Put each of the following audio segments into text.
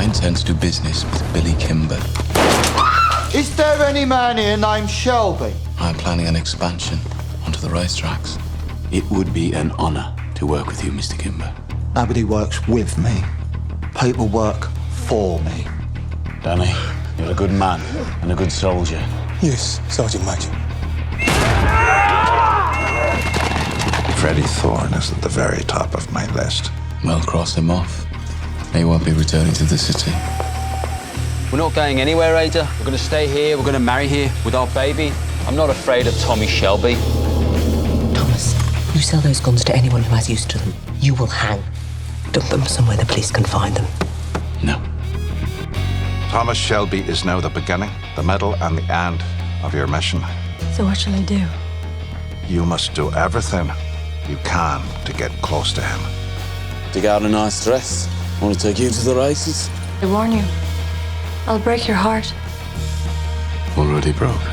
intend to do business with Billy Kimber. Is there any man here named Shelby? I'm planning an expansion onto the racetracks. It would be an honor to work with you, Mr. Kimber. Nobody works with me. People work for me. Danny, you're a good man and a good soldier. Yes, Sergeant Major. Freddie Thorne is at the very top of my list. Well, cross him off. He won't be returning to the city. We're not going anywhere, Ada. We're going to stay here. We're going to marry here with our baby. I'm not afraid of Tommy Shelby. Thomas, you sell those guns to anyone who has use to them, you will hang. Dump them somewhere the police can find them. No. Thomas Shelby is now the beginning, the middle, and the end of your mission. So what shall I do? You must do everything you can to get close to him. Dig out a nice dress. I want to take you to the races. I warn you, I'll break your heart. Already broken.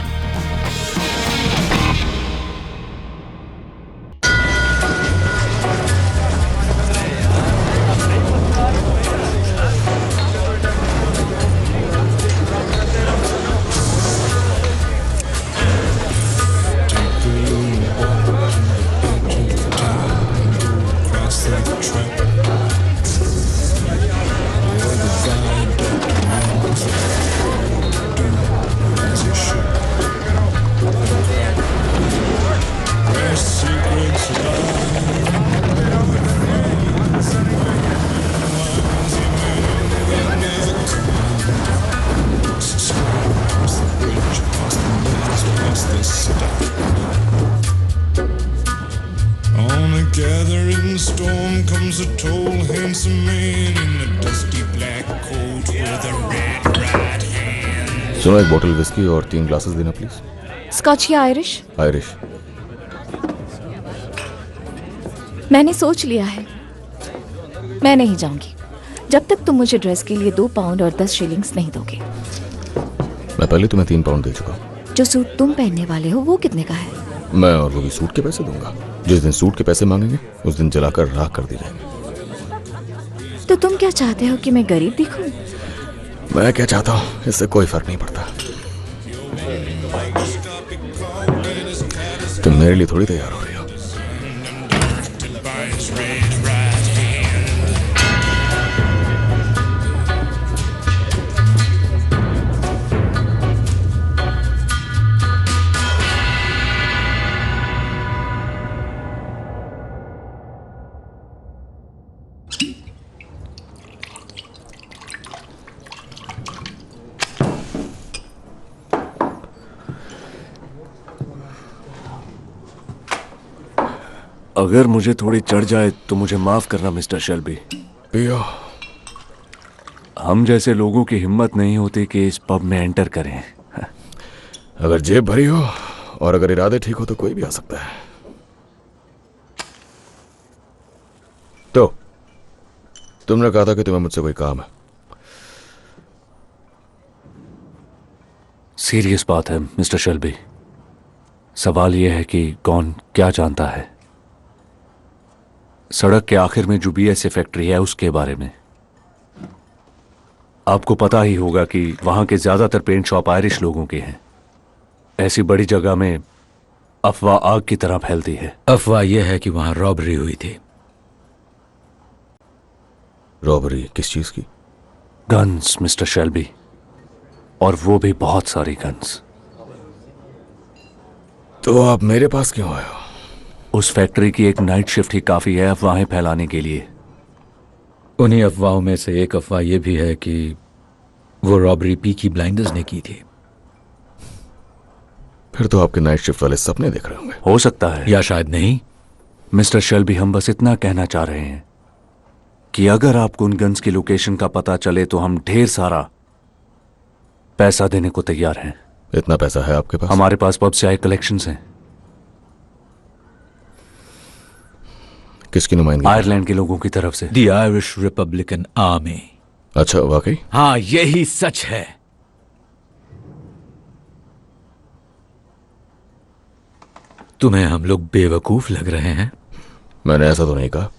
On a gathering storm comes a tall, handsome man in a dusty black coat with a red right hand. सुनो, एक बोतल whisky और 3 glasses देना please. Scotch या Irish? Irish. मैंने सोच लिया है, मैं नहीं जाऊंगी जब तक तुम मुझे ड्रेस के लिए 2 पाउंड और 10 शिलिंग्स नहीं दोगे। मैं पहले तुम्हें 3 पाउंड दे चुका हूँ। जो सूट तुम पहनने वाले हो वो कितने का है? मैं और वो भी सूट के पैसे दूंगा। जिस दिन सूट के पैसे मांगेंगे उस दिन जलाकर राख कर दी जाएंगे। तो तुम क्या चाहते हो कि मैं गरीब दिखूं? मैं क्या चाहता हूँ इससे कोई फर्क नहीं पड़ता। तुम मेरे लिए थोड़ी तैयार हो रही हो। अगर मुझे थोड़ी चढ़ जाए तो मुझे माफ करना मिस्टर शेल्बी। पियो। हम जैसे लोगों की हिम्मत नहीं होती कि इस पब में एंटर करें। अगर जेब भरी हो और अगर इरादे ठीक हो तो कोई भी आ सकता है। तो तुमने कहा था कि तुम्हें मुझसे कोई काम है। सीरियस बात है मिस्टर शेल्बी। सवाल यह है कि कौन क्या जानता है सड़क के आखिर में जो BSA फैक्ट्री है उसके बारे में। आपको पता ही होगा कि वहां के ज्यादातर पेंट शॉप आयरिश लोगों के हैं। ऐसी बड़ी जगह में अफवाह आग की तरह फैलती है। अफवाह यह है कि वहां रॉबरी हुई थी। रॉबरी किस चीज की? गन्स मिस्टर शेल्बी, और वो भी बहुत सारी गन्स। तो आप मेरे पास क्यों आए हो? उस फैक्ट्री की एक नाइट शिफ्ट ही काफी है अफवाहें फैलाने के लिए। उन्हीं अफवाहों में से एक अफवाह यह भी है कि वो रॉबरी पीकी ब्लाइंडर्स ने की थी। फिर तो आपके नाइट शिफ्ट वाले सपने देख रहे होंगे। हो सकता है या शायद नहीं। मिस्टर शेल्बी, हम बस इतना कहना चाह रहे हैं कि अगर आपको उन गन्स की लोकेशन का पता चले तो हम ढेर सारा पैसा देने को तैयार हैं। इतना पैसा है आपके पास? हमारे पास पब से आए कलेक्शंस हैं। किसकी नुमाइंदगी? आयरलैंड के लोगों की तरफ से। The Irish Republican army. अच्छा, वाकई? हाँ, यही सच है। तुम्हें हम लोग बेवकूफ लग रहे हैं? मैंने ऐसा तो नहीं कहा।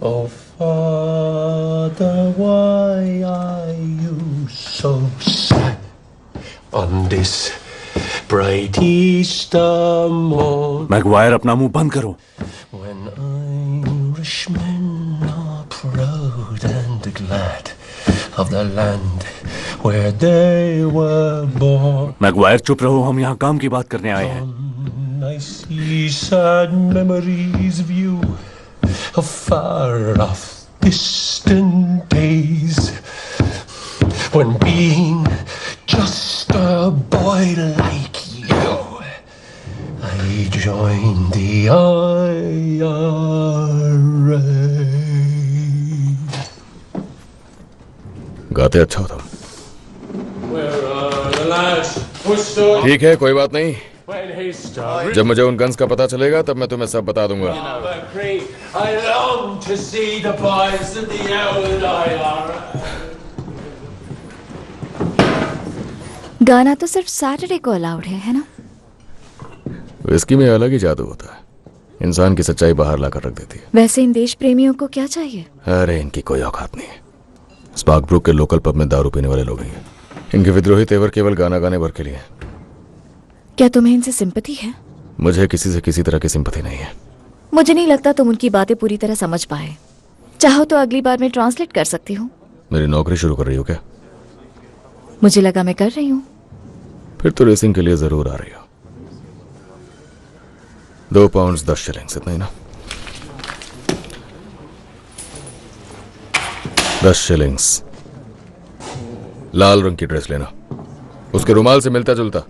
Oh, Father, why are you so sad on this bright Easter morn? Maguire अपना मुंह बंद करो. When Irishmen are proud and glad of the land where they were born. Maguire चुप रहो, हम यहाँ काम की बात करने आए हैं. I see sad memories of you, of far off distant days, when being just a boy like you, I joined the IRA. गाते अच्छा हो तुम. Where are the lads who stood ठीक है, कोई बात नहीं. when he started? जब मुझे उन गन्स का पता चलेगा तब मैं तुम्हें सब बता दूंगा. I long to see the boys of the old IRA. गाना तो सिर्फ सैटरडे को अलाउड है ना? विस्की में अलग ही जादू होता है. इंसान की सच्चाई बाहर लाकर रख देती है. वैसे इन देश प्रेमियों को क्या चाहिए? अरे इनकी कोई औकात नहीं है. स्पार्कब्रुक के लोकल पब में दारू पीने वाले लोग हैं. इनके विद्रोही तेवर केवल गाना गाने भर के लिए. क्या तुम्हें इनसे सिंपैथी है? मुझे किसी से किसी तरह की सिंपैथी नहीं है. मुझे नहीं लगता तुम उनकी बातें पूरी तरह समझ पाए. चाहो तो अगली बार मैं ट्रांसलेट कर सकती हूँ. मेरी नौकरी शुरू कर रही हो क्या? मुझे लगा मैं कर रही हूँ. फिर तो रेसिंग के लिए जरूर आ रही हो. 2 पाउंड 10 शिलिंग्स, इतना ही ना? 10 शिलिंग्स. लाल रंग की ड्रेस लेना, उसके रुमाल से मिलता जुलता.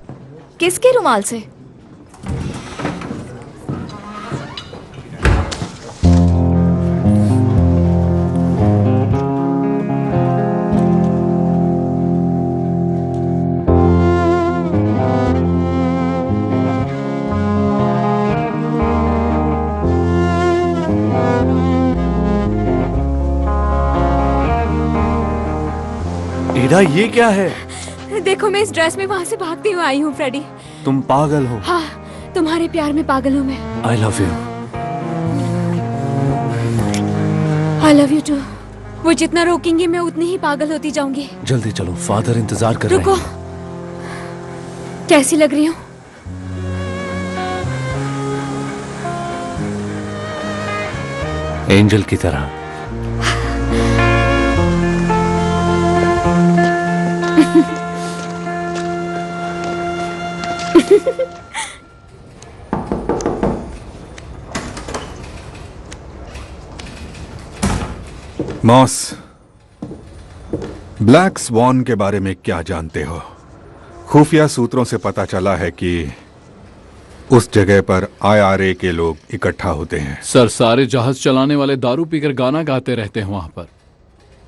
किसके रुमाल से? ईडा, ये क्या है? देखो, मैं इस ड्रेस में वहां से भागती हुई आई हूँ फ्रेडी. तुम पागल हो. हाँ, तुम्हारे प्यार में पागल हूँ मैं. I love you. I love you too. वो जितना रोकेंगे मैं उतनी ही पागल होती जाऊंगी. जल्दी चलो, फादर इंतजार कर रहे रुको. हैं. कैसी लग रही हूँ? एंजल की तरह. मॉस, ब्लैक स्वॉन के बारे में क्या जानते हो? खुफिया सूत्रों से पता चला है कि उस जगह पर IRA के लोग इकट्ठा होते हैं. सर, सारे जहाज चलाने वाले दारू पीकर गाना गाते रहते हैं वहां पर.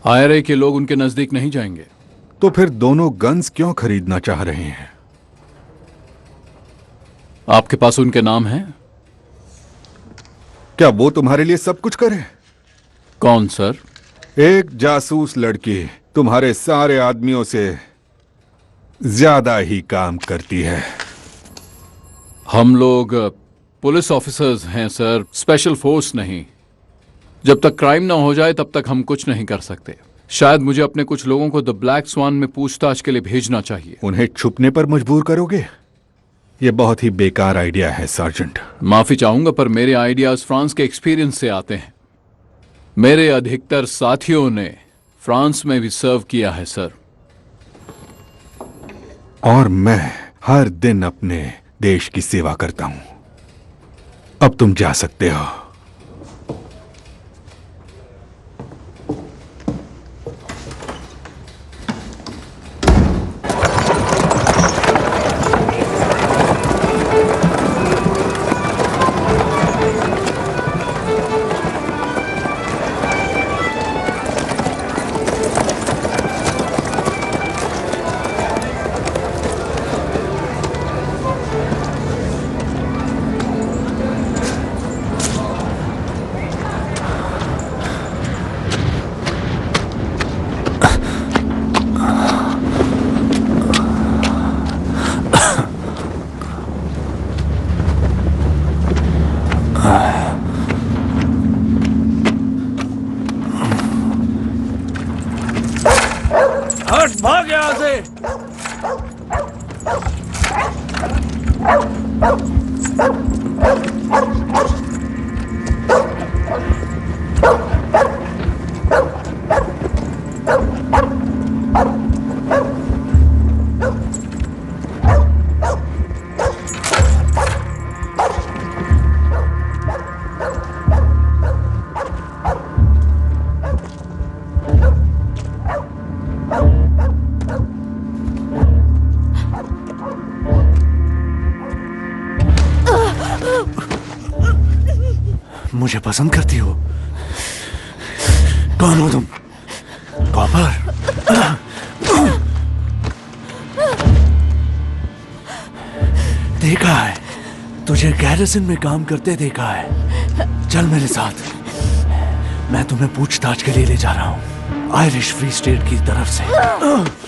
IRA के लोग उनके नजदीक नहीं जाएंगे. तो फिर दोनों गन्स क्यों खरीदना चाह रहे हैं? आपके पास उनके नाम हैं? क्या वो तुम्हारे लिए सब कुछ करे? कौन सर? एक जासूस लड़की तुम्हारे सारे आदमियों से ज्यादा ही काम करती है. हम लोग पुलिस ऑफिसर्स हैं सर, स्पेशल फोर्स नहीं. जब तक क्राइम ना हो जाए तब तक हम कुछ नहीं कर सकते. शायद मुझे अपने कुछ लोगों को द ब्लैक स्वान में पूछताछ के लिए भेजना चाहिए. उन्हें छुपने पर मजबूर करोगे? यह बहुत ही बेकार आइडिया है सार्जेंट. माफी चाहूंगा पर मेरे आइडियाज फ्रांस के एक्सपीरियंस से आते हैं. मेरे अधिकतर साथियों ने फ्रांस में भी सर्व किया है सर. और मैं हर दिन अपने देश की सेवा करता हूं. अब तुम जा सकते हो. मुझे पसंद करती हो? कौन हो तुम? कॉपर? देखा है, तुझे गैरिसन में काम करते देखा है। चल मेरे साथ, मैं तुम्हें पूछताछ के लिए ले जा रहा हूं, आयरिश फ्री स्टेट की तरफ से।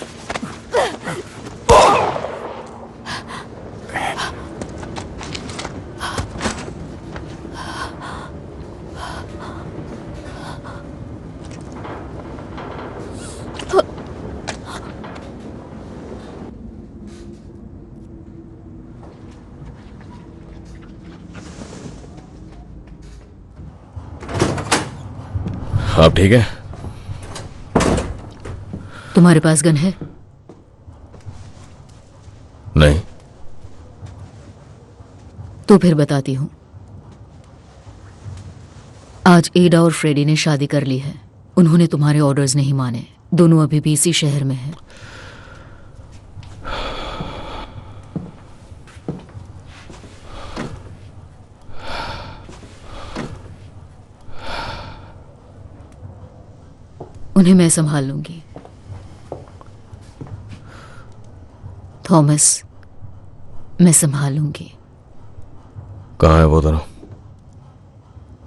आप ठीक है? तुम्हारे पास गन है? नहीं। तो फिर बताती हूं। आज एडा और फ्रेडी ने शादी कर ली है। उन्होंने तुम्हारे ऑर्डर्स नहीं माने। दोनों अभी भी इसी शहर में हैं। उन्हें मैं संभाल लूंगी। थॉमस, मैं संभाल लूंगी। कहाँ है वो दोनों?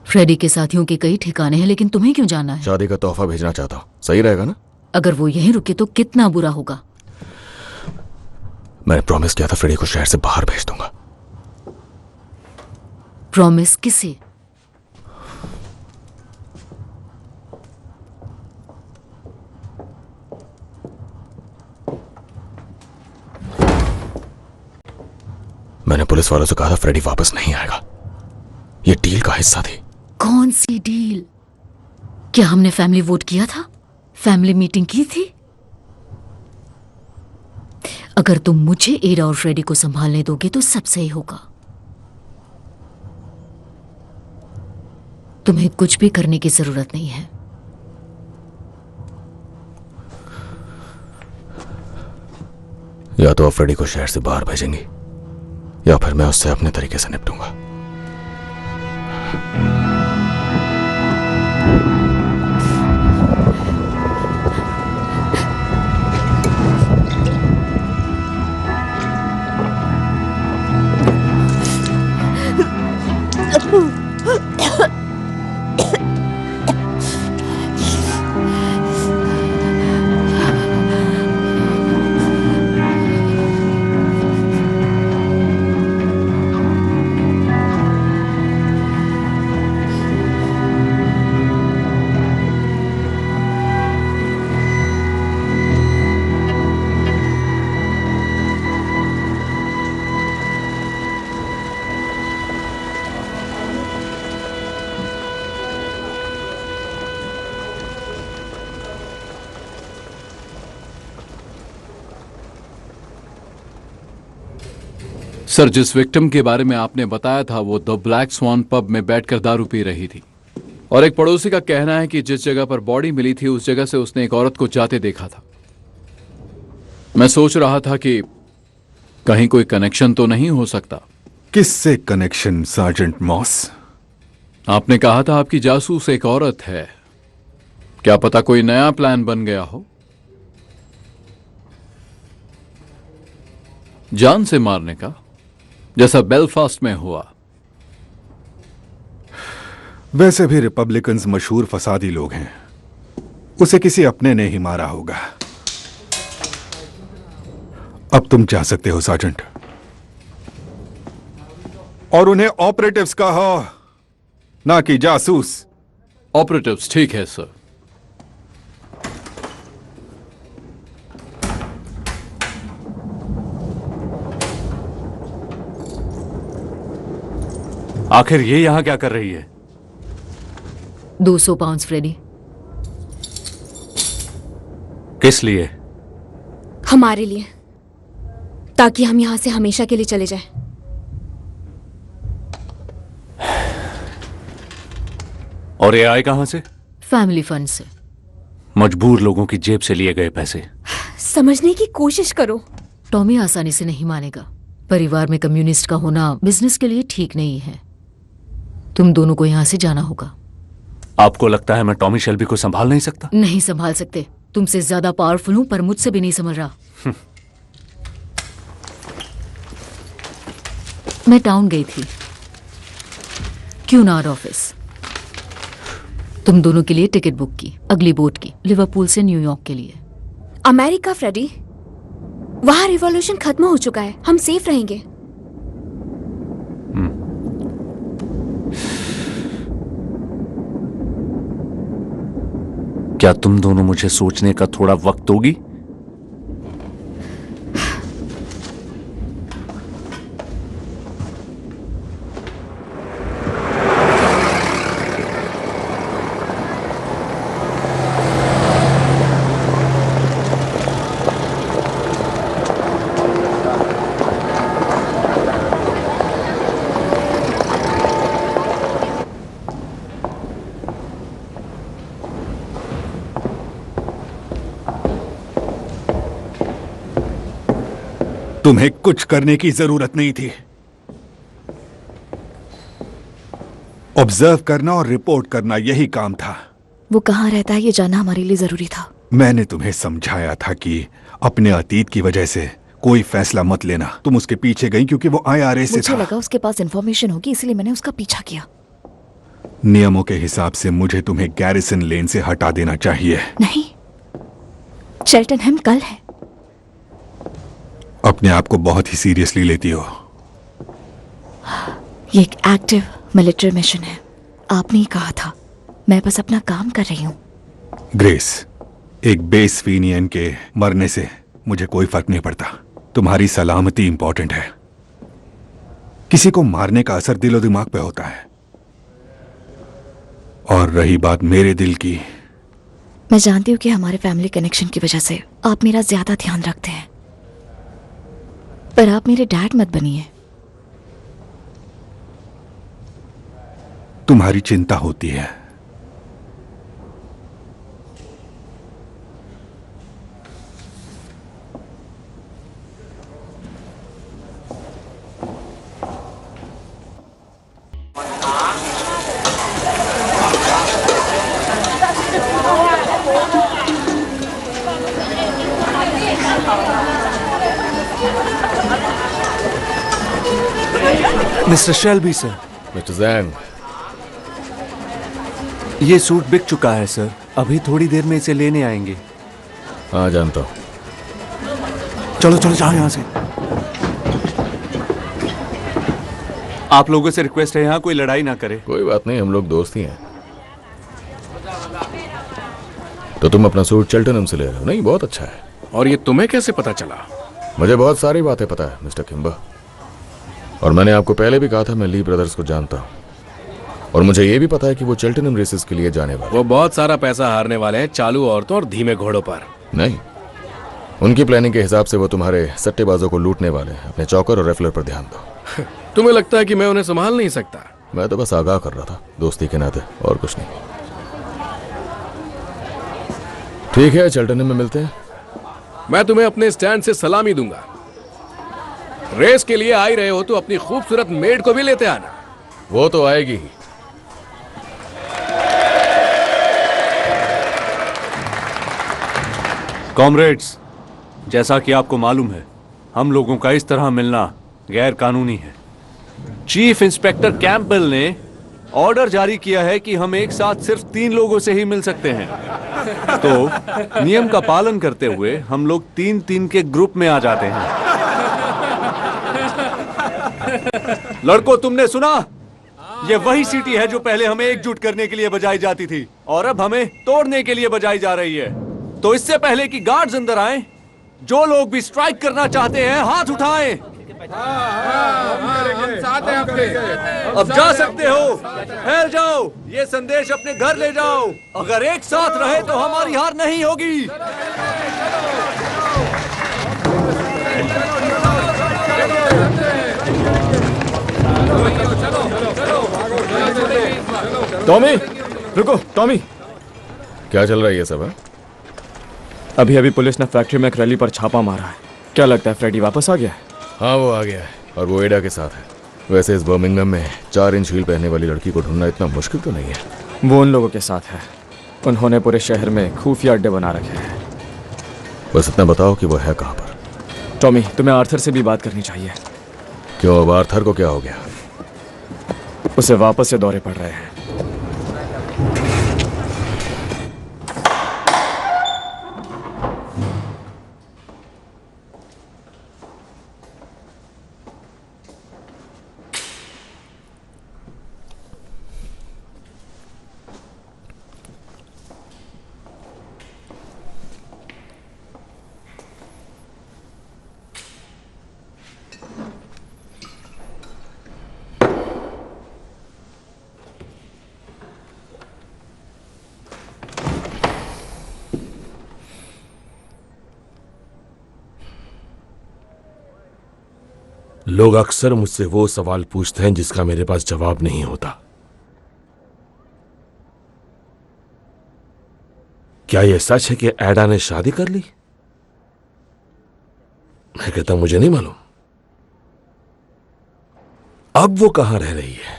फ्रेडी के साथियों के कई ठिकाने हैं, लेकिन तुम्हें क्यों जाना है? शादी का तोहफा भेजना चाहता हूँ, सही रहेगा ना? अगर वो यहीं रुके तो कितना बुरा होगा। मैंने प्रॉमिस किया था फ्रेडी को शहर से बाहर भेज दूंगा। प्रॉमिस किसे? मैंने पुलिस वालों से कहा था फ्रेडी वापस नहीं आएगा। ये डील का हिस्सा थी। कौन सी डील? क्या हमने फैमिली वोट किया था? फैमिली मीटिंग की थी? अगर तुम मुझे एडा और फ्रेडी को संभालने दोगे तो सब सही होगा। तुम्हें कुछ भी करने की जरूरत नहीं है। या तो आप फ्रेडी को शहर से बाहर भेजेंगी या फिर मैं उससे अपने तरीके से निपटूंगा। सर, जिस विक्टिम के बारे में आपने बताया था वो द ब्लैक स्वान पब में बैठकर दारू पी रही थी, और एक पड़ोसी का कहना है कि जिस जगह पर बॉडी मिली थी उस जगह से उसने एक औरत को जाते देखा था। मैं सोच रहा था कि कहीं कोई कनेक्शन तो नहीं हो सकता। किससे कनेक्शन सार्जेंट मॉस? आपने कहा था आपकी जासूस एक औरत है। क्या पता कोई नया प्लान बन गया हो? जान से मारने का, जैसा बेलफास्ट में हुआ। वैसे भी रिपब्लिकन्स मशहूर फसादी लोग हैं। उसे किसी अपने ने ही मारा होगा। अब तुम जा सकते हो सार्जेंट, और उन्हें ऑपरेटिव्स कहो, ना कि जासूस। ऑपरेटिव्स, ठीक है सर। आखिर ये यहां क्या कर रही है? 200 पाउंड फ्रेडी। किस लिए? हमारे लिए, ताकि हम यहां से हमेशा के लिए चले जाएं। और ये आए कहां से? फैमिली फंड से। मजबूर लोगों की जेब से लिए गए पैसे। समझने की कोशिश करो। टॉमी आसानी से नहीं मानेगा। परिवार में कम्युनिस्ट का होना बिजनेस के लिए ठीक नहीं है। तुम दोनों को यहां से जाना होगा। आपको लगता है मैं टॉमी शेल्बी को संभाल नहीं सकता? नहीं संभाल सकते। तुमसे ज्यादा पावरफुल हूं, पर मुझसे भी नहीं संभल रहा। मैं टाउन गई थी, क्यूनार्ड ऑफिस। तुम दोनों के लिए टिकट बुक की, अगली बोट की, लिवरपूल से न्यूयॉर्क के लिए। अमेरिका फ्रेडी, वहां रिवॉल्यूशन खत्म हो चुका है, हम सेफ रहेंगे। क्या तुम दोनों मुझे सोचने का थोड़ा वक्त दोगी? तुम्हें कुछ करने की जरूरत नहीं थी। ऑब्जर्व करना और रिपोर्ट करना यही काम था। वो कहाँ रहता है ये जानना हमारे लिए जरूरी था। मैंने तुम्हें समझाया था कि अपने अतीत की वजह से कोई फैसला मत लेना। तुम उसके पीछे गई क्योंकि वो IRA से मुझे था। लगा उसके पास इंफॉर्मेशन होगी, इसलिए मैंने उसका पीछा किया। नियमों के हिसाब से मुझे तुम्हें गैरिसन लेन से हटा देना चाहिए। नहीं, चेल्टनहम कल है। अपने आप को बहुत ही सीरियसली लेती हो। ये एक एक्टिव मिलिट्री मिशन है, आपने ही कहा था। मैं बस अपना काम कर रही हूँ। ग्रेस, एक बेस फिनियन के मरने से मुझे कोई फर्क नहीं पड़ता। तुम्हारी सलामती इंपॉर्टेंट है। किसी को मारने का असर दिलो दिमाग पे होता है। और रही बात मेरे दिल की, मैं जानती हूँ कि हमारे फैमिली कनेक्शन की वजह से आप मेरा ज्यादा ध्यान रखते हैं, पर आप मेरे डैड मत बनिए। तुम्हारी चिंता होती है। Mister Shelby sir. मिस्टर जैंग, ये सूट बिक चुका है सर, अभी थोड़ी देर में इसे लेने आएंगे। हाँ जानता हूँ। चलो चलो जाओ यहाँ से। आप लोगों से रिक्वेस्ट है यहाँ कोई लड़ाई ना करे। कोई बात नहीं, हम लोग दोस्त ही हैं। तो तुम अपना सूट चेल्टनहम से ले रहे हो? नहीं, बहुत अच्छा है। और ये तुम्हें कैसे पता चला? मुझे बहुत सारी बातें पता है मिस्टर किम्बर, और मैंने आपको पहले भी कहा था मैं ली ब्रदर्स को जानता हूँ, और मुझे ये भी पता है कि वो चेल्टनहम रेसेस के लिए जाने वाले। वो बहुत सारा पैसा हारने वाले हैं चालू औरतों और धीमे घोड़ों पर। नहीं, उनकी प्लानिंग के हिसाब से वो तुम्हारे सट्टेबाजों को लूटने वाले हैं। अपने चौकर और रेफलर पर ध्यान दो। तुम्हें लगता है कि मैं उन्हें संभाल नहीं सकता? मैं तो बस आगाह कर रहा था, दोस्ती के नाते, और कुछ नहीं। ठीक है, चेल्टनहम में मिलते हैं। मैं तुम्हें अपने स्टैंड से सलामी दूंगा। रेस के लिए आ ही रहे हो तो अपनी खूबसूरत मेड को भी लेते आना। वो तो आएगी ही। कॉमरेड्स, जैसा कि आपको मालूम है, हम लोगों का इस तरह मिलना गैर कानूनी है। चीफ इंस्पेक्टर कैंपबेल ने ऑर्डर जारी किया है कि हम एक साथ सिर्फ 3 लोगों से ही मिल सकते हैं। तो नियम का पालन करते हुए हम लोग 3-3 के ग्रुप में आ जाते हैं। लड़कों, तुमने सुना? ये वही सीटी है जो पहले हमें एकजुट करने के लिए बजाई जाती थी और अब हमें तोड़ने के लिए बजाई जा रही है। तो इससे पहले कि गार्ड्स अंदर आए, जो लोग भी स्ट्राइक करना चाहते हैं हाथ उठाएं। अब जा सकते हो, फैल जाओ, ये संदेश अपने घर ले जाओ। अगर एक साथ रहे तो हमारी हार नहीं होगी। टॉमी, रुको। टॉमी, क्या चल रहा है ये सब है? अभी पुलिस ने फैक्ट्री में एक रैली पर छापा मारा है। क्या लगता है फ्रेडी वापस आ गया है? हाँ, वो आ गया है और वो एडा के साथ है। वैसे इस बर्मिंघम में 4 इंच हील पहनने वाली लड़की को ढूंढना इतना मुश्किल तो नहीं है। वो उन लोगों के साथ है। उन्होंने पूरे शहर में खुफिया अड्डे बना रखे हैं। बस इतना बताओ कि वो है कहाँ पर। टॉमी, तुम्हें आर्थर से भी बात करनी चाहिए। क्यों, अब आर्थर को क्या हो गया? उसे वापस से दौरे पड़ रहे हैं। लोग अक्सर मुझसे वो सवाल पूछते हैं जिसका मेरे पास जवाब नहीं होता। क्या यह सच है कि एडा ने शादी कर ली? मैं कहता मुझे नहीं मालूम। अब वो कहां रह रही है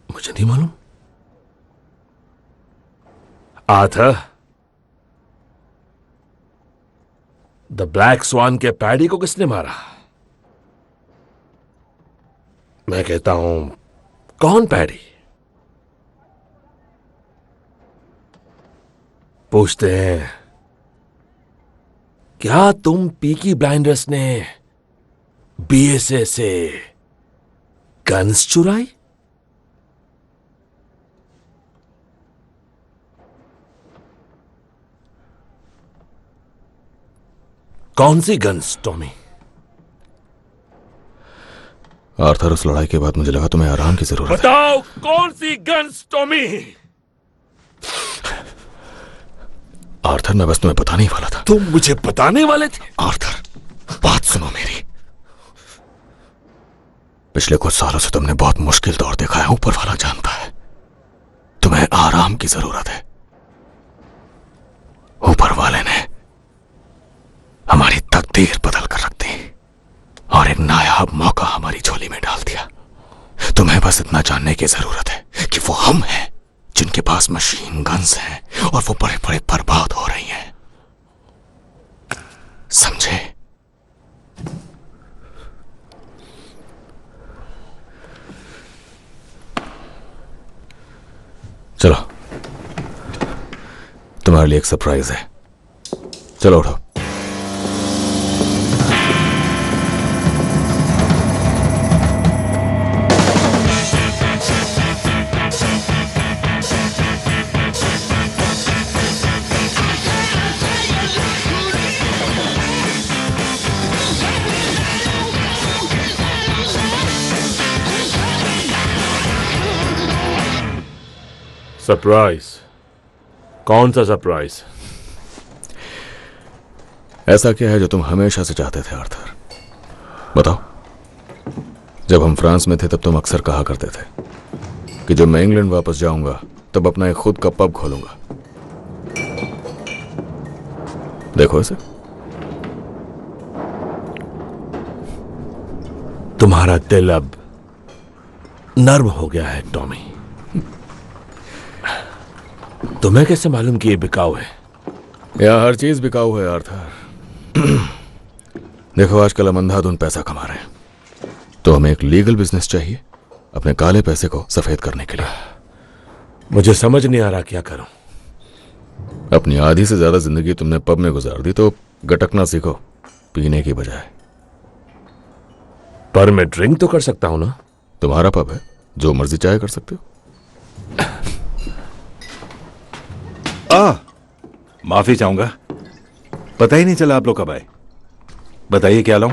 मुझे नहीं मालूम। आर्थर, द ब्लैक स्वान के पैडी को किसने मारा? मैं कहता हूं कौन पैडी? पूछते हैं क्या तुम पीकी ब्लाइंडर्स ने बीएसए से गन्स चुराई? कौन सी गन्स, टॉमी? आर्थर, उस लड़ाई के बाद मुझे लगा तुम्हें आराम की जरूरत है। बताओ कौन सी गन्स, टॉमी? आर्थर, मैं बस तुम्हें बताने ही वाला था। तुम मुझे बताने वाले थे? आर्थर, बात सुनो मेरी। पिछले कुछ सालों से तुमने बहुत मुश्किल दौर देखा है। ऊपर वाला जानता है तुम्हें आराम की जरूरत है। ऊपर वाले ने हमारी तकदीर बदल कर रख दी और एक नायाब मौका हमारी झोली में डाल दिया। तुम्हें बस इतना जानने की जरूरत है कि वो हम हैं जिनके पास मशीन गन्स हैं और वो बड़े बड़े बर्बाद हो रही हैं। समझे? चलो, तुम्हारे लिए एक सरप्राइज है। चलो उठो। सरप्राइज? कौन सा सरप्राइज? ऐसा क्या है जो तुम हमेशा से चाहते थे आर्थर? बताओ। जब हम फ्रांस में थे तब तुम अक्सर कहा करते थे कि जब मैं इंग्लैंड वापस जाऊंगा तब अपना एक खुद का पब खोलूंगा। देखो इसे। तुम्हारा दिल अब नर्म हो गया है टॉमी। तुम्हें कैसे मालूम कि ये बिकाऊ है? यहां हर चीज बिकाऊ है आर्थर। देखो, आजकल हम अंधाधुंध पैसा कमा रहे हैं, तो हमें एक लीगल बिजनेस चाहिए अपने काले पैसे को सफेद करने के लिए। मुझे समझ नहीं आ रहा क्या करूं। अपनी आधी से ज्यादा जिंदगी तुमने पब में गुजार दी, तो गटकना सीखो पीने की बजाय। पर मैं ड्रिंक तो कर सकता हूं ना? तुम्हारा पब है, जो मर्जी चाहे कर सकते हो। माफी चाहूंगा, पता ही नहीं चला आप लोग कब आए। बताइए क्या लाऊं?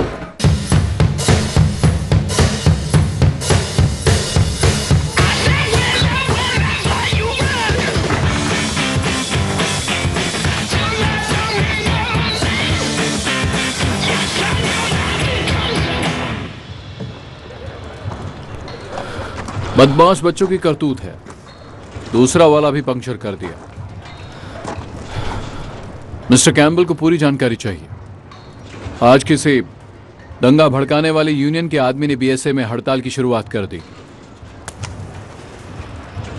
बदमाश बच्चों की करतूत है। दूसरा वाला भी पंक्चर कर दिया। मिस्टर कैम्बल को पूरी जानकारी चाहिए। आज किसी दंगा भड़काने वाली यूनियन के आदमी ने बीएसए में हड़ताल की शुरुआत कर दी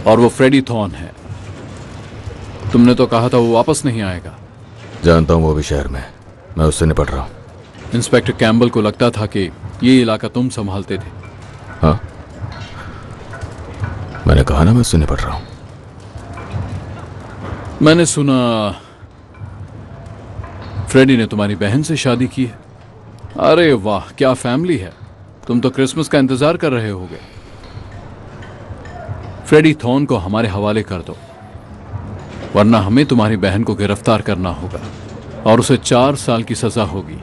और वो फ्रेडी थॉर्न है। तुमने तो कहा था वो वापस नहीं आएगा। जानता हूं वो भी शहर में, मैं उससे निपट रहा हूं। इंस्पेक्टर कैम्बल को लगता था कि ये इलाका तुम संभालते थे। हाँ, मैंने कहा ना मैं उससे निपट रहा हूं। मैंने सुना फ्रेडी ने तुम्हारी बहन से शादी की है। अरे वाह, क्या फैमिली है। तुम तो क्रिसमस का इंतजार कर रहे होगे। फ्रेडी थॉर्न को हमारे हवाले कर दो, वरना हमें तुम्हारी बहन को गिरफ्तार करना होगा और उसे 4 साल की सजा होगी।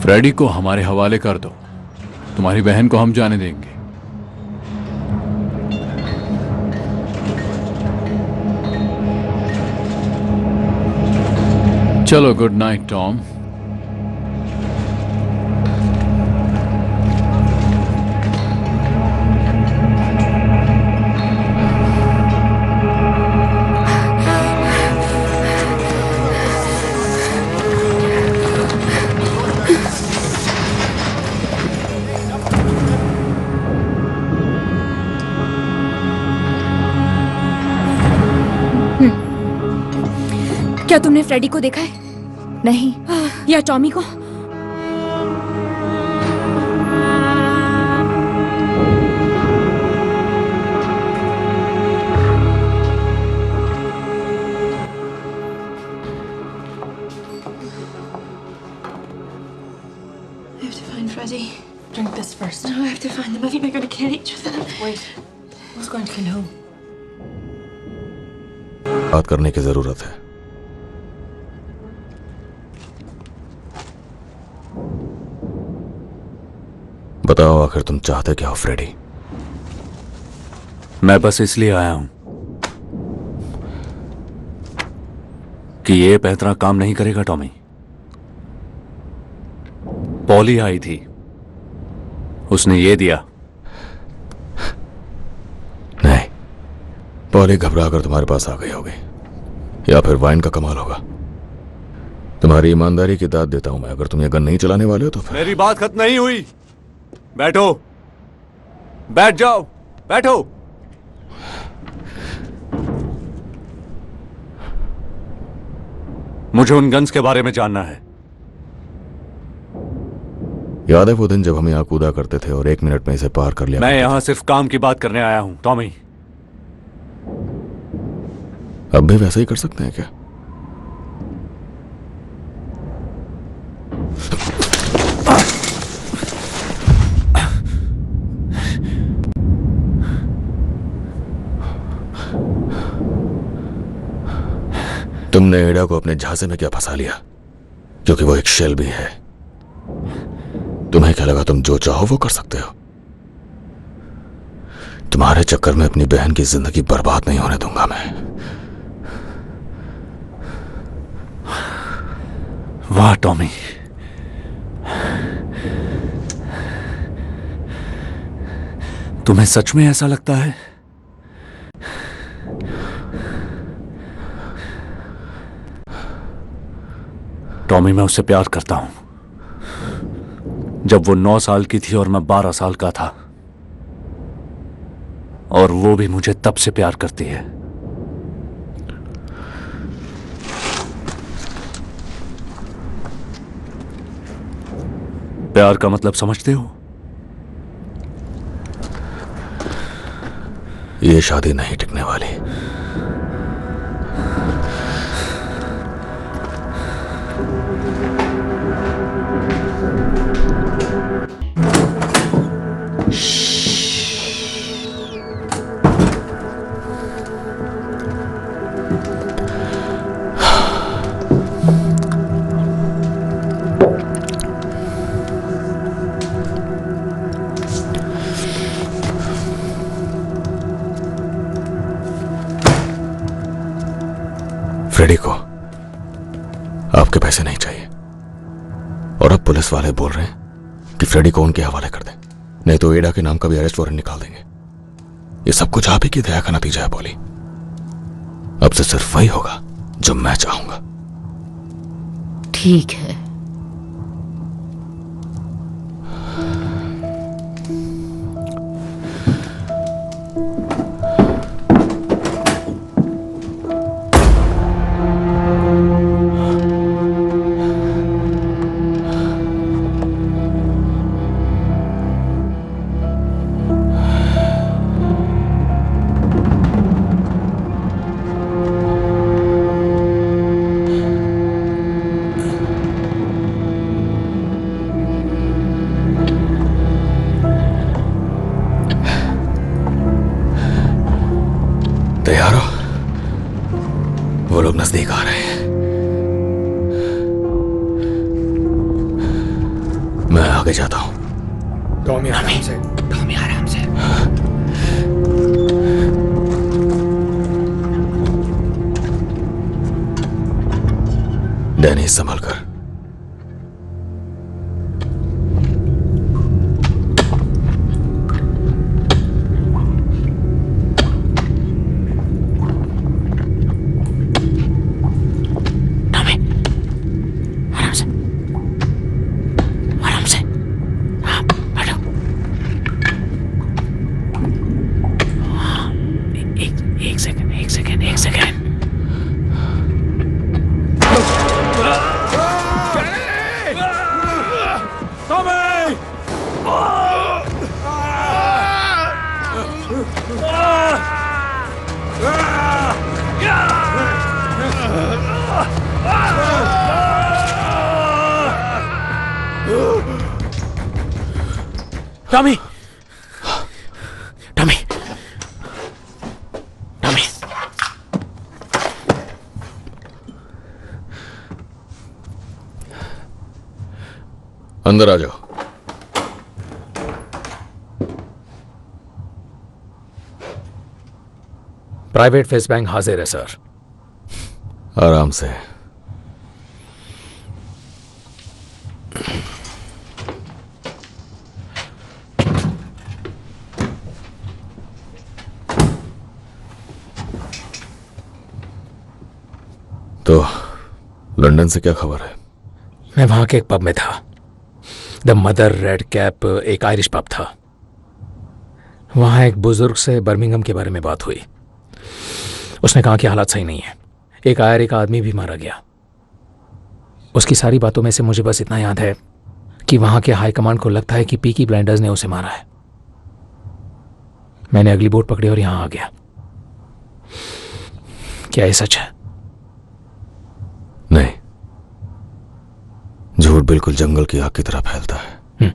फ्रेडी को हमारे हवाले कर दो, तुम्हारी बहन को हम जाने देंगे। चलो, गुड नाइट टॉम। क्या तुमने फ्रेडी को देखा है? नहीं। या टॉमी को? I have to find Freddie. Drink this first. No, I have to find them. I think they're going to kill each other. Wait. Who's going to kill who? बात करने की जरूरत है। बताओ, आखिर तुम चाहते क्या हो फ्रेडी? मैं बस इसलिए आया हूं कि ये पैतरा काम नहीं करेगा टॉमी। पॉली आई थी, उसने ये दिया। नहीं, पॉली घबरा कर तुम्हारे पास आ गई होगी, या फिर वाइन का कमाल होगा। तुम्हारी ईमानदारी की दाद देता हूं मैं। अगर तुम ये गन नहीं चलाने वाले हो तो फिर मेरी बात खत्म नहीं हुई। बैठो, बैठ जाओ, बैठो। मुझे उन गन्स के बारे में जानना है। याद है वो दिन जब हम यहाँ कूदा करते थे और 1 मिनट में इसे पार कर लिया? मैं यहां सिर्फ काम की बात करने आया हूं टॉमी। अब भी वैसा ही कर सकते हैं क्या? तुमने एडा को अपने झांसे में क्या फंसा लिया? क्योंकि वो एक शेल भी है। तुम्हें क्या लगा तुम जो चाहो वो कर सकते हो? तुम्हारे चक्कर में अपनी बहन की जिंदगी बर्बाद नहीं होने दूंगा मैं। वाह टॉमी, तुम्हें सच में ऐसा लगता है? टॉमी, मैं उससे प्यार करता हूं। जब वो 9 साल की थी और मैं 12 साल का था, और वो भी मुझे तब से प्यार करती है। प्यार का मतलब समझते हो? ये शादी नहीं टिकने वाली। फ्रेडी को आपके पैसे नहीं चाहिए, और अब पुलिस वाले बोल रहे हैं कि फ्रेडी को उनके हवाले कर दें, नहीं तो एडा के नाम का भी अरेस्ट वारंट निकाल देंगे। ये सब कुछ आप ही की दया का नतीजा है पॉली। अब से सिर्फ वही होगा जो मैं चाहूंगा। ठीक है, तैयार हो? वो लोग नजदीक आ रहे हैं। मैं आगे जाता हूं। टॉमी आराम से। टॉमी आराम से। डैनी संभल कर। Tommy, Tommy, Tommy. अंदर आ जाओ। प्राइवेट फेस बैंक हाजिर है सर। आराम से। तो लंदन से क्या खबर है? मैं वहां के एक पब में था। द मदर रेड कैप एक आयरिश पब था। वहां एक बुजुर्ग से बर्मिंघम के बारे में बात हुई। उसने कहा कि हालात सही नहीं है। एक आयरी का आदमी भी मारा गया। उसकी सारी बातों में से मुझे बस इतना याद है कि वहां के हाई कमांड को लगता है कि पीकी ब्लाइंडर्स ने उसे मारा है। मैंने अगली बोट पकड़ी और यहां आ गया। क्या ये सच है? नहीं, झूठ बिल्कुल जंगल की आग की तरह फैलता है।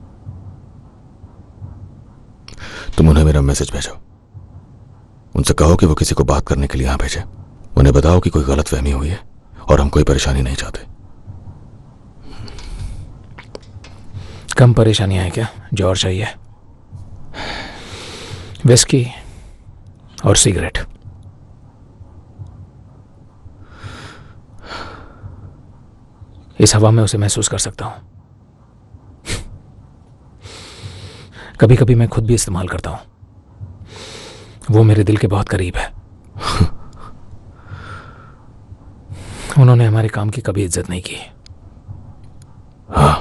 तुम उन्हें मेरा मैसेज भेजो। उनसे कहो कि वो किसी को बात करने के लिए यहां भेजे। उन्हें बताओ कि कोई गलतफहमी हुई है और हम कोई परेशानी नहीं चाहते। कम परेशानियां हैं क्या? जो और चाहिए? विस्की और सिगरेट। इस हवा में उसे महसूस कर सकता हूं। कभी कभी मैं खुद भी इस्तेमाल करता हूं। वो मेरे दिल के बहुत करीब है। उन्होंने हमारे काम की कभी इज्जत नहीं की। हाँ,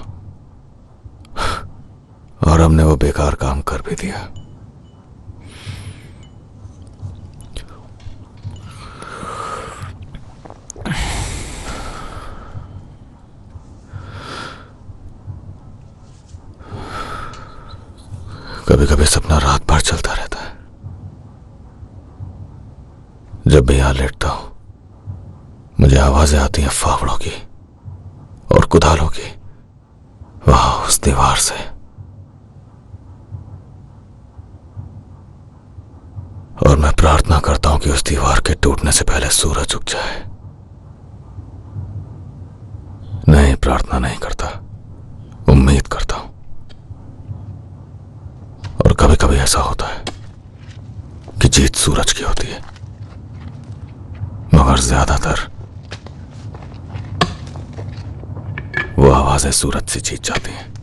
और हमने वो बेकार काम कर भी दिया। कभी कभी सपना रात भर चलता रहता है। जब भी यहां लेटता हूं मुझे आवाजें आती हैं फावड़ों की और कुदालों की, वहां उस दीवार से। और मैं प्रार्थना करता हूं कि उस दीवार के टूटने से पहले सूरज उग जाए। नहीं, प्रार्थना नहीं करता, उम्मीद करता हूं। और कभी कभी ऐसा होता है कि जीत सूरज की होती है, मगर ज्यादातर वो आवाजें सूरज से जीत जाती हैं।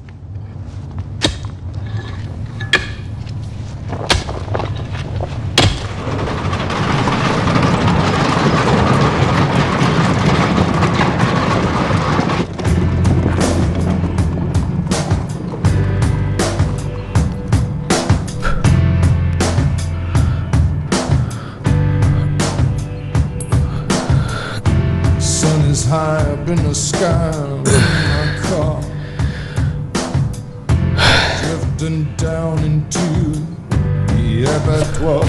High up in the sky with my car, drifting down into the abattoir.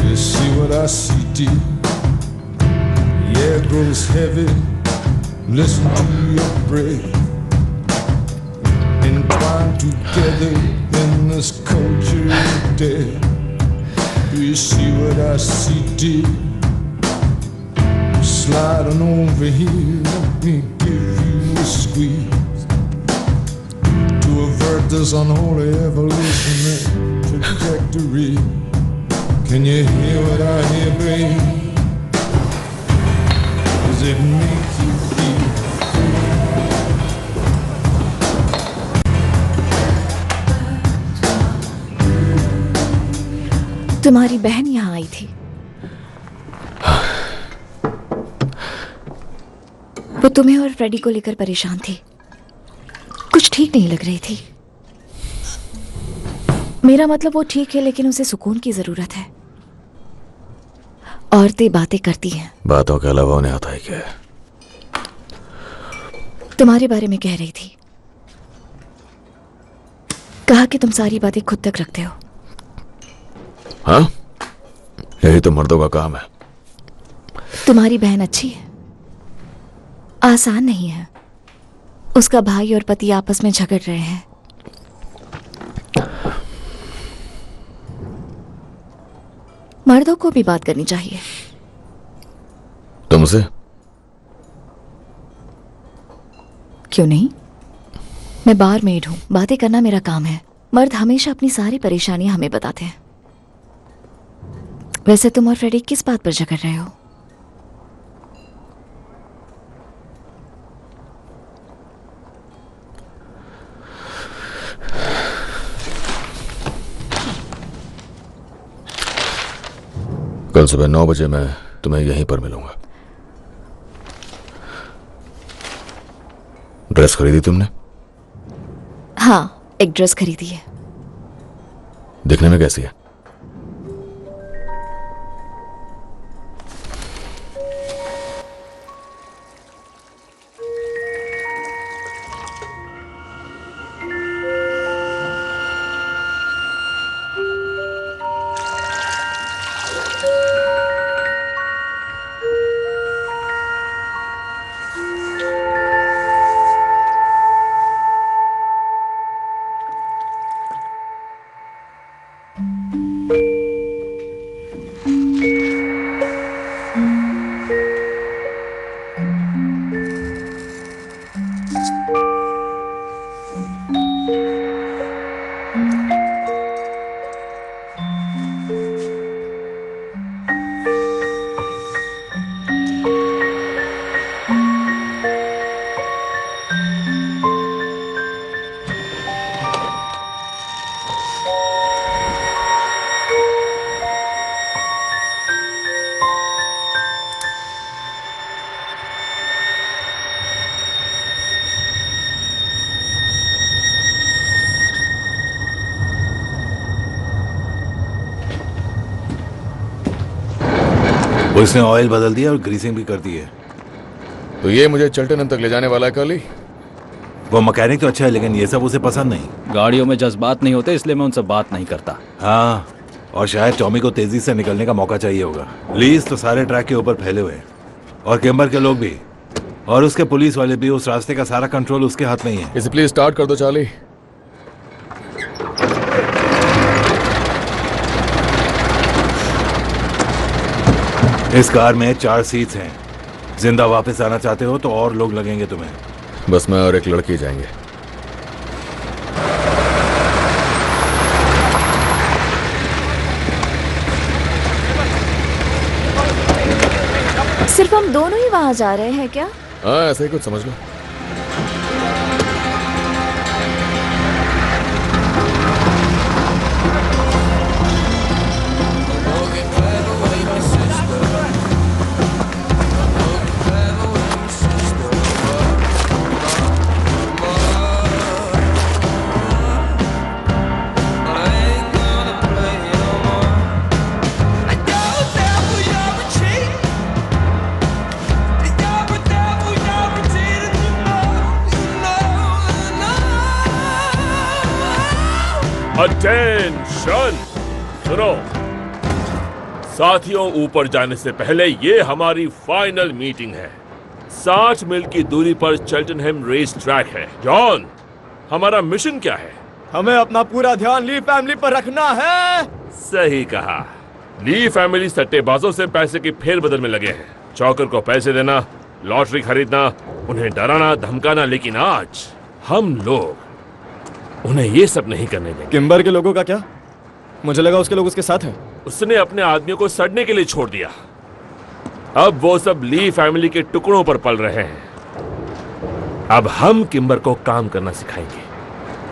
You see what I see, dear? The air grows heavy. Listen to your breath, entwined together in this culture of death. Do you see what I see, dear? Sliding over here, let me give you a squeeze to avert this unholy evolutionary trajectory. Can you hear what I hear, babe? Does it make you feel? तुम्हारी बहन यहाँ आई थी। वो तुम्हें और Freddy को लेकर परेशान थी, कुछ ठीक नहीं लग रही थी। मेरा मतलब वो ठीक है, लेकिन उसे सुकून की जरूरत है। औरतें बातें करती हैं। बातों के अलावा उन्हें आता है क्या? तुम्हारे बारे में कह रही थी, कहा कि तुम सारी बातें खुद तक रखते हो। हाँ, यही तो मर्दों का काम है। तुम्हारी बहन अच्छी है, आसान नहीं है। उसका भाई और पति आपस में झगड़ रहे हैं। मर्दों को भी बात करनी चाहिए। तुमसे? क्यों नहीं? मैं बार मेड हूं, बातें करना मेरा काम है। मर्द हमेशा अपनी सारी परेशानियां हमें बताते हैं। वैसे तुम और फ्रेडी किस बात पर झगड़ रहे हो? कल सुबह 9 बजे मैं तुम्हें यहीं पर मिलूंगा। ड्रेस खरीदी तुमने? हाँ, एक ड्रेस खरीदी है। दिखने में कैसी है? उसने ऑयल बदल दिया और ग्रीसिंग भी कर दी है। तो ये मुझे चल्टन तक ले जाने वाला है कल ही? वो मैकेनिक तो अच्छा है, लेकिन ये सब उसे पसंद नहीं। गाड़ियों में जज्बात नहीं होते, इसलिए मैं उनसे बात नहीं करता। हाँ, और शायद टॉमी को तेजी से निकलने का मौका चाहिए होगा। लीज तो सारे ट्रैक के ऊपर फैले हुए हैं, और केम्बर के लोग भी, और उसके पुलिस वाले भी। उस रास्ते का सारा कंट्रोल उसके हाथ में ही है। इसे प्लीज स्टार्ट कर दो चार्ली। इस कार में 4 सीट्स हैं। जिंदा वापस आना चाहते हो तो और लोग लगेंगे तुम्हें। बस मैं और एक लड़की जाएंगे। सिर्फ हम दोनों ही वहां जा रहे हैं क्या? हाँ, ऐसा ही कुछ समझ लो। अटेंशन! सुनो साथियों, ऊपर जाने से पहले ये हमारी फाइनल मीटिंग है। 60 मील की दूरी पर चेल्टनहम रेस ट्रैक है। जॉन, हमारा मिशन क्या है? हमें अपना पूरा ध्यान ली फैमिली पर रखना है। सही कहा। ली फैमिली सट्टेबाजों से पैसे की फेरबदल में लगे हैं। चौकर को पैसे देना, लॉटरी खरीदना, उन्हें डराना धमकाना, लेकिन आज हम लोग उन्हें ये सब नहीं करने देंगे। किम्बर के लोगों का क्या? मुझे लगा उसके लोग उसके साथ हैं। उसने अपने आदमियों को सड़ने के लिए छोड़ दिया। अब वो सब ली फैमिली के टुकड़ों पर पल रहे हैं। अब हम किम्बर को काम करना सिखाएंगे।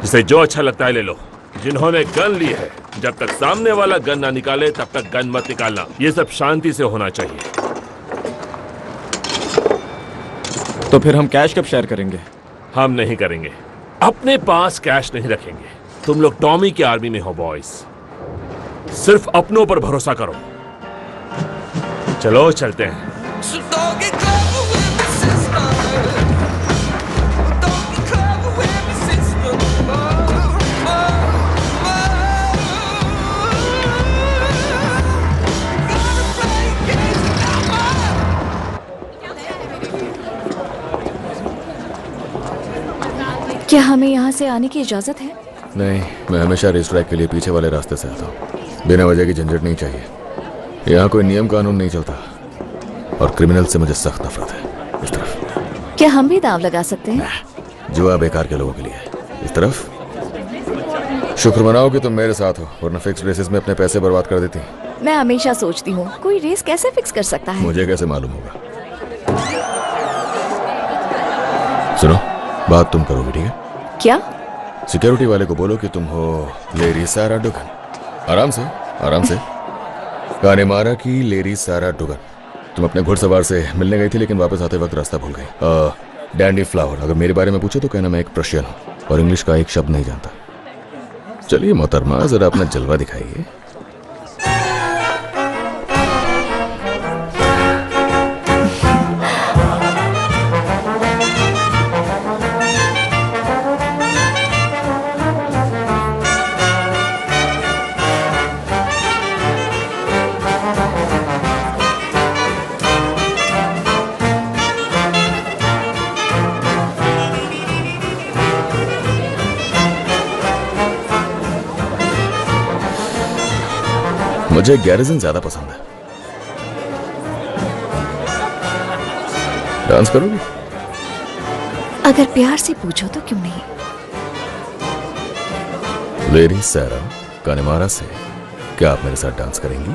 जिसे जो अच्छा लगता है ले लो। जिन्होंने गन ली है, जब तक सामने वाला गन ना निकाले तब तक गन मत निकालना। ये सब शांति से होना चाहिए। तो फिर हम कैश कब शेयर करेंगे? हम नहीं करेंगे। अपने पास कैश नहीं रखेंगे। तुम लोग टॉमी की आर्मी में हो बॉयज। सिर्फ अपनों पर भरोसा करो। चलो चलते हैं। क्या हमें यहाँ से आने की इजाजत है? नहीं, मैं हमेशा रेस ट्रैक के लिए पीछे वाले रास्ते से आता हूँ। बिना वजह की झंझट नहीं चाहिए। यहाँ कोई नियम कानून नहीं चलता और क्रिमिनल से मुझे सख्त नफरत है। इस तरफ। क्या हम भी दांव लगा सकते हैं? जुआ बेकार के लोगों के लिए। इस तरफ। शुक्र मनाओ कि तुम मेरे साथ हो, वरना फिक्स रेसेस में अपने पैसे बर्बाद कर देती। मैं हमेशा सोचती हूँ कोई रेस कैसे फिक्स कर सकता है। मुझे कैसे मालूम होगा? सुनो, बात तुम करोगे, ठीक है? क्या? सिक्योरिटी वाले को बोलो कि तुम हो लेरी सारा डुगन। आराम से, आराम से। कानेमारा की लेरी सारा डुगन। तुम अपने घुड़सवार से मिलने गई थी, लेकिन वापस आते वक्त रास्ता भूल गई। Dandy flower. अगर मेरे बारे में पूछे तो कहना मैं एक प्रशियन हूँ और इंग्लिश का एक शब्द नहीं जानता। चलिए मोहतरमा, जरा अपना जलवा दिखाइए। मुझे गैरिजन ज्यादा पसंद है। डांस करोगी? अगर प्यार से पूछो तो क्यों नहीं। लेरी सारा कानेमारा से, क्या आप मेरे साथ डांस करेंगी?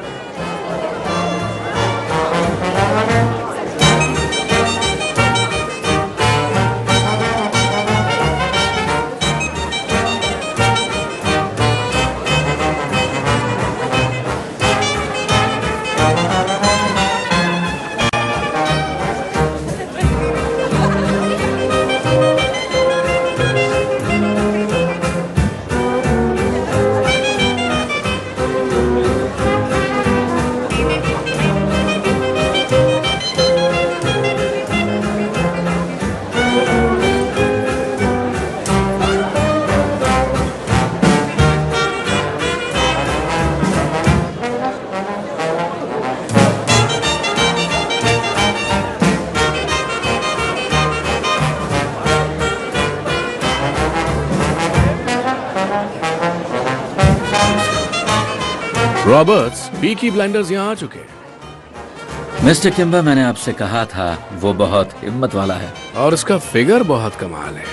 रॉबर्ट्स, पीकी ब्लाइंडर्स यहाँ आ चुके हैं। मिस्टर किम्बर, मैंने आपसे कहा था वो बहुत हिम्मत वाला है और उसका फिगर बहुत कमाल है।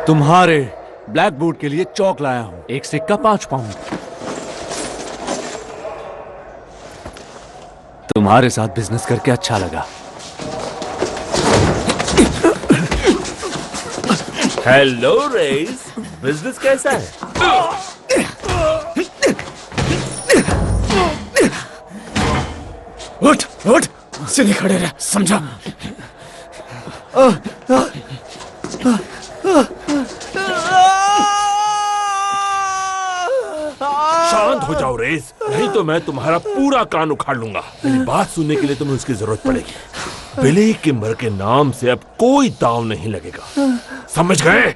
तुम्हारे ब्लैक बूट के लिए चौक लाया हूं। एक सिक्का 5 पाउंड। तुम्हारे साथ बिजनेस करके अच्छा लगा। हेलो रेस, बिजनेस कैसा है? उठ उठ, सीधे खड़े रह, समझा? शांत हो जाओ रेस, नहीं तो मैं तुम्हारा पूरा कान उखाड़ लूंगा। मेरी बात सुनने के लिए तुम्हें उसकी जरूरत पड़ेगी। बिली किम्बर के नाम से अब कोई दांव नहीं लगेगा, समझ गए?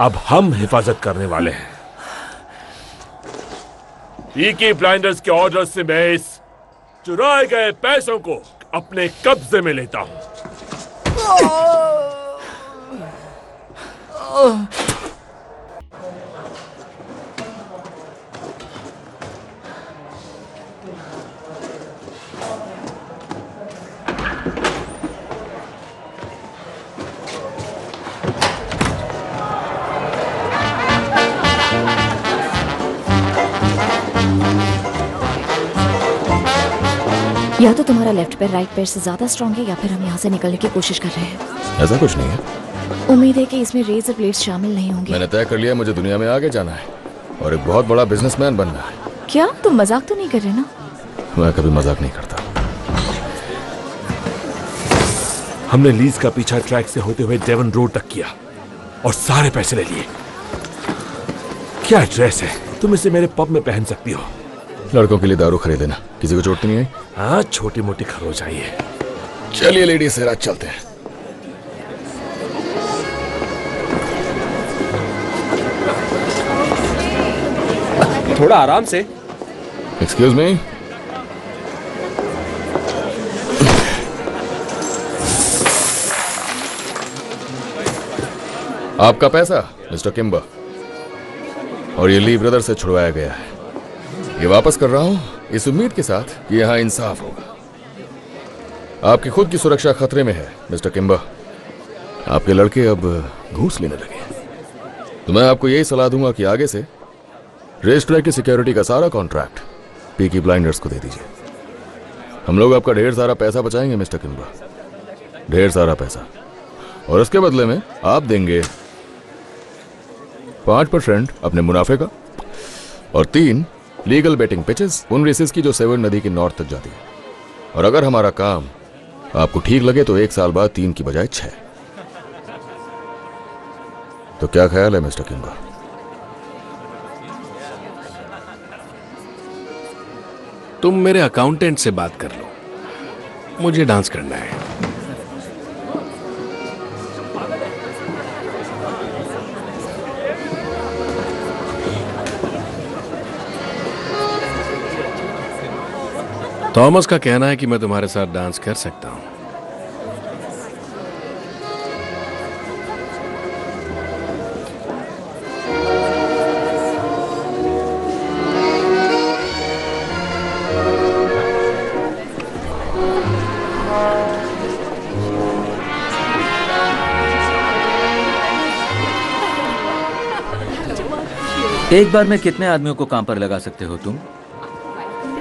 अब हम हिफाजत करने वाले हैं। पीकी ब्लाइंडर्स के ऑर्डर से मैं इस चुराए गए पैसों को अपने कब्जे में लेता हूं। या तो तुम्हारा लेफ्ट पैर राइट पैर से ज्यादा स्ट्रांग है या फिर हम यहाँ से निकलने की कोशिश कर रहे हैं। ऐसा कुछ नहीं है। उम्मीद है कि इसमें रेजर ब्लेड्स शामिल नहीं होंगे। मैंने तय कर लिया मुझे दुनिया में आगे जाना है और एक बहुत बड़ा बिजनेसमैन बनना है। क्या तुम मजाक तो नहीं कर रहे ना? मैं कभी मजाक नहीं करता। हमने लीज का पीछा ट्रैक से होते हुए डेवन रोड तक किया और सारे पैसे ले लिए। क्या ड्रेस है, तुम इसे मेरे पब में पहन सकती हो। लड़कों के लिए दारू खरीद लेना, किसी को चोट तो नहीं आई? हाँ, छोटी मोटी खरोच आई है। चलिए लेडीज से रात चलते हैं। थोड़ा आराम से। Excuse me. आपका पैसा मिस्टर किम्बर, और ये ली ब्रदर से छुड़वाया गया है। ये वापस कर रहा हूं इस उम्मीद के साथ कि यहां इंसाफ होगा। आपकी खुद की सुरक्षा खतरे में है मिस्टर किम्बर। आपके लड़के अब घूस लेने लगे हैं। तो मैं आपको यही सलाह दूंगा कि आगे से रेस ट्रैक की सिक्योरिटी का सारा कॉन्ट्रैक्ट पीकी ब्लाइंडर्स को दे दीजिए। हम लोग आपका ढेर सारा पैसा बचाएंगे मिस्टर किम्बर, ढेर सारा पैसा। और उसके बदले में आप देंगे 5% अपने मुनाफे का और 3 लीगल बेटिंग पिचेस उन रेसेस की जो सेवन नदी के नॉर्थ तक जाती है। और अगर हमारा काम आपको ठीक लगे तो 1 साल बाद 3 की बजाय 6। तो क्या ख्याल है मिस्टर किम्बर? तुम मेरे अकाउंटेंट से बात कर लो, मुझे डांस करना है। थॉमस का कहना है कि मैं तुम्हारे साथ डांस कर सकता हूं। एक बार में कितने आदमियों को काम पर लगा सकते हो तुम?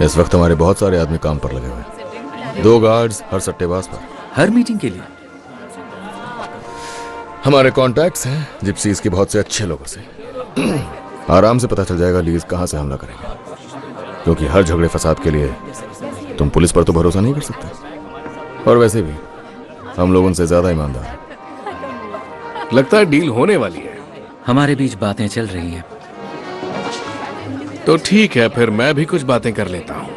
इस वक्त हमारे बहुत सारे आदमी काम पर लगे हुए हैं। 2 गार्ड्स हर सट्टेबाज पर। हर मीटिंग के लिए? हमारे कॉन्टैक्ट्स हैं जिप्सीज के बहुत से अच्छे लोगों से। आराम से पता चल जाएगा लीज कहां से हमला करेंगे, क्योंकि हर झगड़े फसाद के लिए तुम पुलिस पर तो भरोसा नहीं कर सकते। और वैसे भी हम लोग उनसे ज्यादा ईमानदार हैं। लगता है डील होने वाली है। हमारे बीच बातें चल रही हैं। तो ठीक है, फिर मैं भी कुछ बातें कर लेता हूं।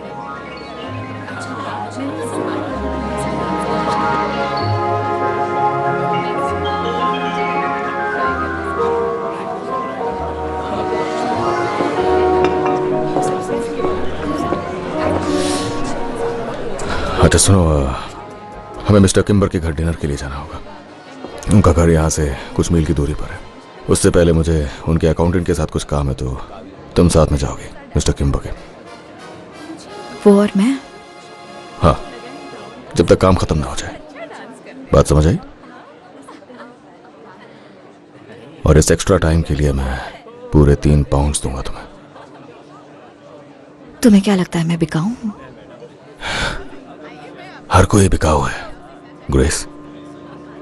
अच्छा सुनो, हमें मिस्टर किम्बर के घर डिनर के लिए जाना होगा। उनका घर यहाँ से कुछ मील की दूरी पर है। उससे पहले मुझे उनके अकाउंटेंट के साथ कुछ काम है, तो तुम साथ में जाओगे मिस्टर किम्बर के? वो और मैं? हाँ, जब तक काम खत्म ना हो जाए। बात समझ आई? और इस एक्स्ट्रा टाइम के लिए मैं पूरे 3 पाउंड्स दूंगा तुम्हें। तुम्हें क्या लगता है मैं बिकाऊ हूं? हर कोई बिकाऊ है ग्रेस।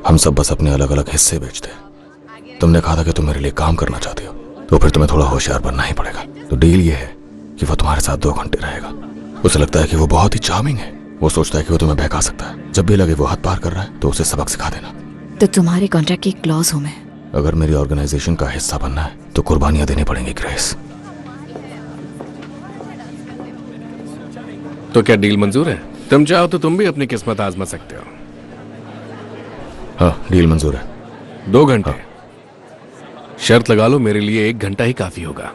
हम सब बस अपने अलग अलग हिस्से बेचते हैं। तुमने कहा था कि तुम मेरे लिए काम करना चाहती हो, तो फिर तुम्हें थोड़ा होशियार बनना ही पड़ेगा। तो डील ये है कि वो तुम्हारे साथ 2 घंटे रहेगा। उसे लगता है कि वो बहुत ही चार्मिंग है। वो सोचता है कि वो तुम्हें बहका सकता है। जब भी लगे वो हद पार कर रहा है तो उसे सबक सिखा देना। तो तुम्हारे कॉन्ट्रैक्ट की एक क्लॉज हूं मैं। अगर मेरी ऑर्गेनाइजेशन का हिस्सा बनना है तो कुर्बानियां देनी पड़ेंगी ग्रेस। तो क्या डील मंजूर है? तुम चाहो तो तुम भी अपनी किस्मत आजमा सकते हो। हाँ, डील मंजूर है। 2 घंटे। हाँ। शर्त लगा लो, मेरे लिए 1 घंटा ही काफी होगा।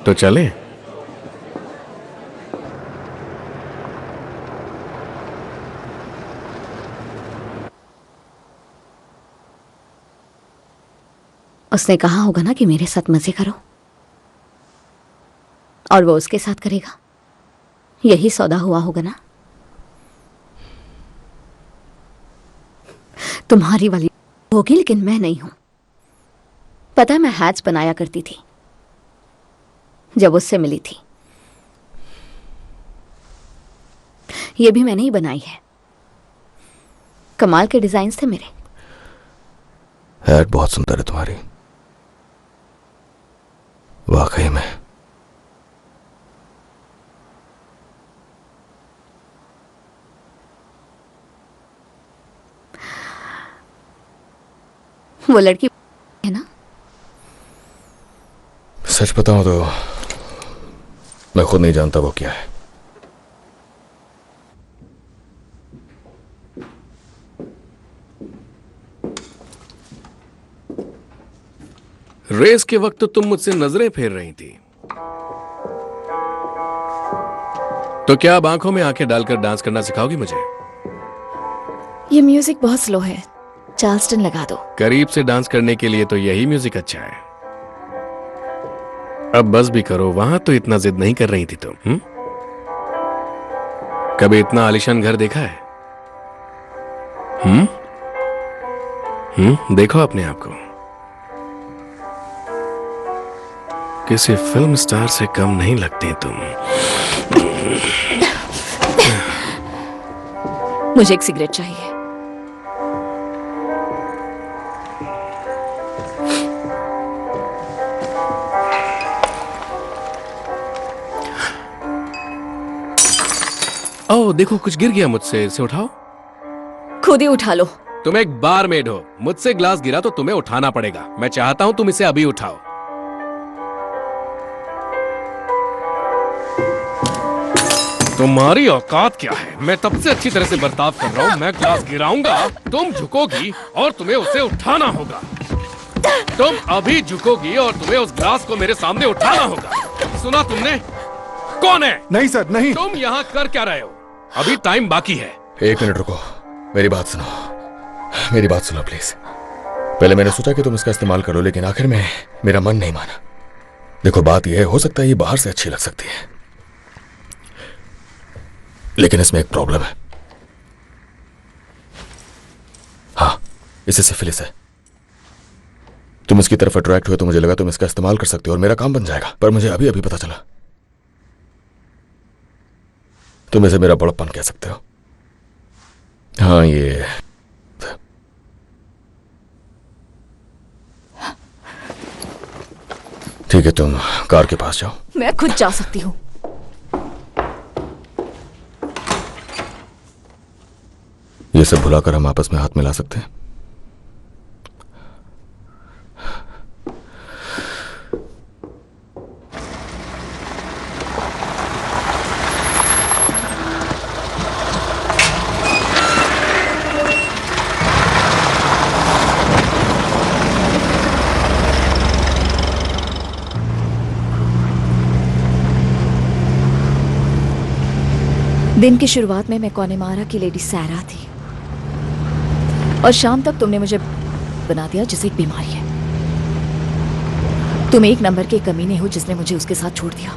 तो चलें? उसने कहा होगा ना कि मेरे साथ मजे करो, और वो उसके साथ करेगा। यही सौदा हुआ होगा ना। तुम्हारी वाली होगी, लेकिन मैं नहीं हूं। पता है, मैं हैट्स बनाया करती थी जब उससे मिली थी। ये भी मैंने ही बनाई है। कमाल के डिजाइन्स थे मेरे। हैट बहुत सुंदर है तुम्हारी, वाकई में। वो लड़की है ना? सच बताऊं तो मैं खुद नहीं जानता वो क्या है। रेस के वक्त तो तुम मुझसे नजरें फेर रही थी, तो क्या अब आंखों में आंखें डालकर डांस करना सिखाओगी मुझे? ये म्यूजिक बहुत स्लो है, चार्ल्सटन लगा दो। करीब से डांस करने के लिए तो यही म्यूजिक अच्छा है। अब बस भी करो, वहां तो इतना जिद नहीं कर रही थी तुम। कभी इतना आलीशान घर देखा है? देखो अपने आप को, किसी फिल्म स्टार से कम नहीं लगती तुम। मुझे एक सिगरेट चाहिए। ओह देखो, कुछ गिर गया मुझसे, इसे उठाओ। खुद ही उठा लो। तुम एक बारमेड हो, मुझसे ग्लास गिरा तो तुम्हें उठाना पड़ेगा। मैं चाहता हूं तुम इसे अभी उठाओ। तुम्हारी औकात क्या है? मैं तब से अच्छी तरह से बर्ताव कर रहा हूं। मैं ग्लास गिराऊंगा, तुम झुकोगी और तुम्हें उसे उठाना होगा। तुम अभी झुकोगी और तुम्हें उस ग्लास को मेरे सामने उठाना होगा। सुना तुमने? कौन है? नहीं सर, नहीं। तुम यहाँ कर क्या रहे हो? अभी टाइम बाकी है। एक मिनट रुको, मेरी बात सुनो, मेरी बात सुनो प्लीज। पहले मैंने सोचा कि तुम इसका इस्तेमाल करो, लेकिन आखिर में मेरा मन नहीं माना। देखो बात यह है, हो सकता है ये बाहर से अच्छी लग सकती है, लेकिन इसमें एक प्रॉब्लम है। हाँ, इसे सिफिलिस है। तुम इसकी तरफ अट्रैक्ट हुए तो मुझे लगा तुम इसका इस्तेमाल कर सकते हो और मेरा काम बन जाएगा, पर मुझे अभी अभी पता चला तुम इसे मेरा बड़प्पन कह सकते हो। हाँ, ये ठीक है, तुम कार के पास जाओ। मैं खुद जा सकती हूँ। ये सब भुलाकर हम आपस में हाथ मिला सकते हैं। दिन की शुरुआत में मैं कोनेमारा की लेडी सैरा थी, और शाम तक तुमने मुझे बना दिया जिसे एक बीमारी है। तुम एक नंबर के कमीने हो जिसने मुझे उसके साथ छोड़ दिया।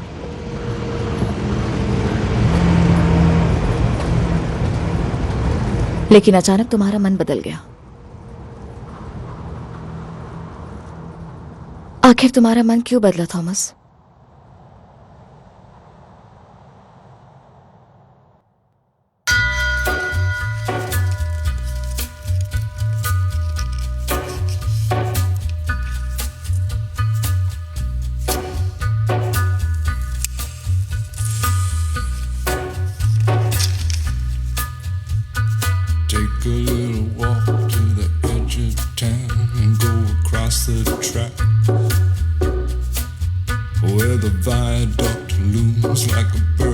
लेकिन अचानक तुम्हारा मन बदल गया। आखिर तुम्हारा मन क्यों बदला Thomas? Take a little walk to the edge of town and go across the track where the viaduct looms like a bird